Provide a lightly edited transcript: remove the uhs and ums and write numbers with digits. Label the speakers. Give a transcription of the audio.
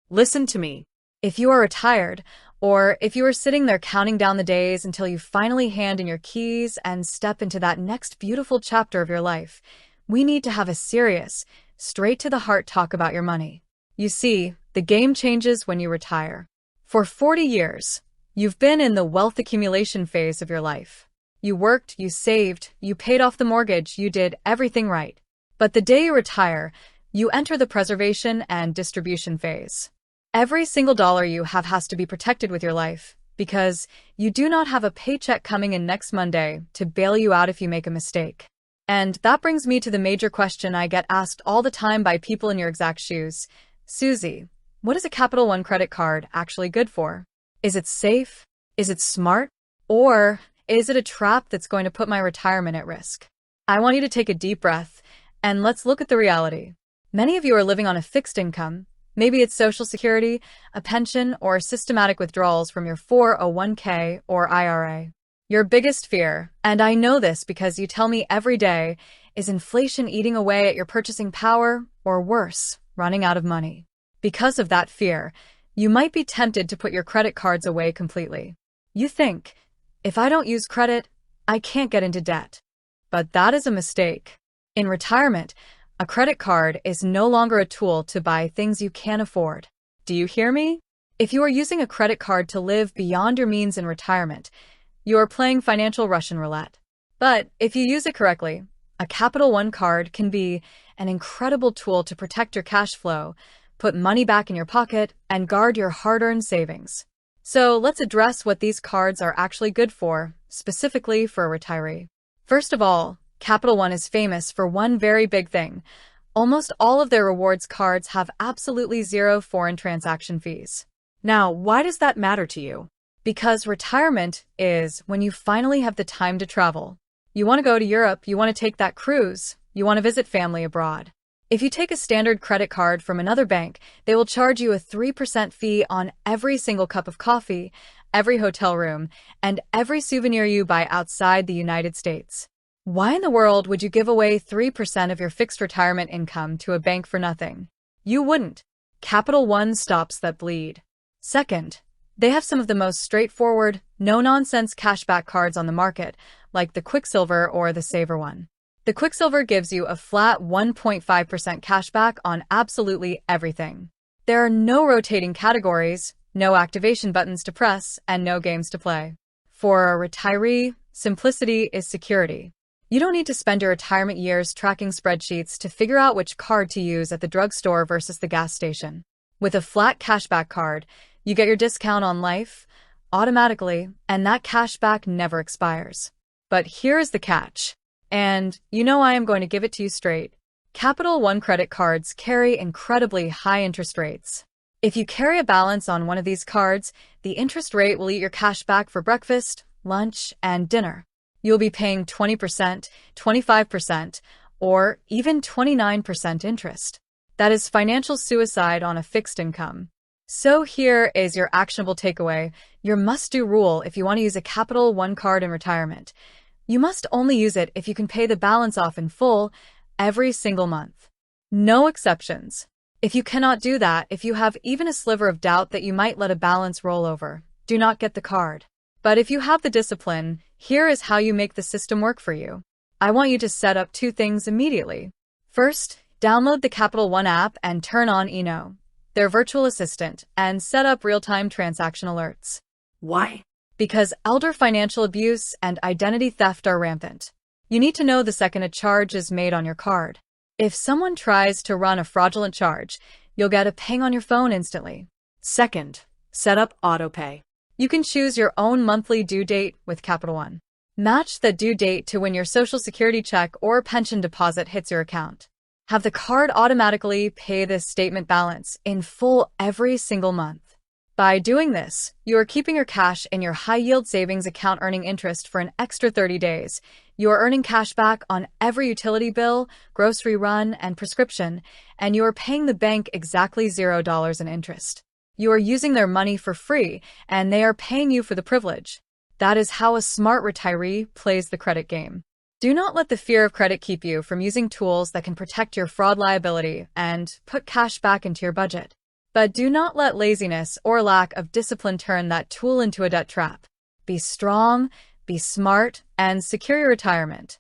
Speaker 1: Listen to me. If you are retired, or if you are sitting there counting down the days until you finally hand in your keys and step into that next beautiful chapter of your life, we need to have a serious, straight-to-the-heart talk about your money. You see, the game changes when you retire. For 40 years, you've been in the wealth accumulation phase of your life. You worked, you saved, you paid off the mortgage, you did everything right. But the day you retire, you enter the preservation and distribution phase. Every single dollar you have has to be protected with your life, because you do not have a paycheck coming in next Monday to bail you out if you make a mistake. And that brings me to the major question I get asked all the time by people in your exact shoes. Susie, what is a Capital One credit card actually good for? Is it safe? Is it smart? Or is it a trap that's going to put my retirement at risk? I want you to take a deep breath, and let's look at the reality. Many of you are living on a fixed income. Maybe it's Social Security, a pension, or systematic withdrawals from your 401k or IRA. Your biggest fear, and I know this because you tell me every day, is inflation eating away at your purchasing power, or worse, running out of money. Because of that fear, you might be tempted to put your credit cards away completely. You think, if I don't use credit, I can't get into debt. But that is a mistake. In retirement, a credit card is no longer a tool to buy things you can't afford. Do you hear me? If you are using a credit card to live beyond your means in retirement, you are playing financial Russian roulette. But if you use it correctly, a Capital One card can be an incredible tool to protect your cash flow, put money back in your pocket, and guard your hard-earned savings. So let's address what these cards are actually good for, specifically for a retiree. First of all, Capital One is famous for one very big thing. Almost all of their rewards cards have absolutely zero foreign transaction fees. Now, why does that matter to you? Because retirement is when you finally have the time to travel. You want to go to Europe, you want to take that cruise, you want to visit family abroad. If you take a standard credit card from another bank, they will charge you a 3% fee on every single cup of coffee, every hotel room, and every souvenir you buy outside the United States. Why in the world would you give away 3% of your fixed retirement income to a bank for nothing? You wouldn't. Capital One stops that bleed. Second, they have some of the most straightforward, no-nonsense cashback cards on the market, like the Quicksilver or the Saver one. The Quicksilver gives you a flat 1.5% cashback on absolutely everything. There are no rotating categories, no activation buttons to press, and no games to play. For a retiree, simplicity is security. You don't need to spend your retirement years tracking spreadsheets to figure out which card to use at the drugstore versus the gas station. With a flat cashback card, you get your discount on life automatically, and that cashback never expires. But here's the catch. And you know I am going to give it to you straight. Capital One credit cards carry incredibly high interest rates. If you carry a balance on one of these cards, the interest rate will eat your cash back for breakfast, lunch, and dinner. You'll be paying 20%, 25%, or even 29% interest. That is financial suicide on a fixed income. So here is your actionable takeaway, your must-do rule if you want to use a Capital One card in retirement. You must only use it if you can pay the balance off in full every single month. No exceptions. If you cannot do that, if you have even a sliver of doubt that you might let a balance roll over, do not get the card. But if you have the discipline, here is how you make the system work for you. I want you to set up two things immediately. First, download the Capital One app and turn on Eno, their virtual assistant, and set up real-time transaction alerts.
Speaker 2: Why?
Speaker 1: Because elder financial abuse and identity theft are rampant. You need to know the second a charge is made on your card. If someone tries to run a fraudulent charge, you'll get a ping on your phone instantly.
Speaker 2: Second, set up autopay.
Speaker 1: You can choose your own monthly due date with Capital One. Match the due date to when your Social Security check or pension deposit hits your account. Have the card automatically pay this statement balance in full every single month. By doing this, you are keeping your cash in your high-yield savings account earning interest for an extra 30 days. You are earning cash back on every utility bill, grocery run, and prescription, and you are paying the bank exactly $0 in interest. You are using their money for free, and they are paying you for the privilege. That is how a smart retiree plays the credit game. Do not let the fear of credit keep you from using tools that can protect your fraud liability and put cash back into your budget. But do not let laziness or lack of discipline turn that tool into a debt trap. Be strong, be smart, and secure your retirement.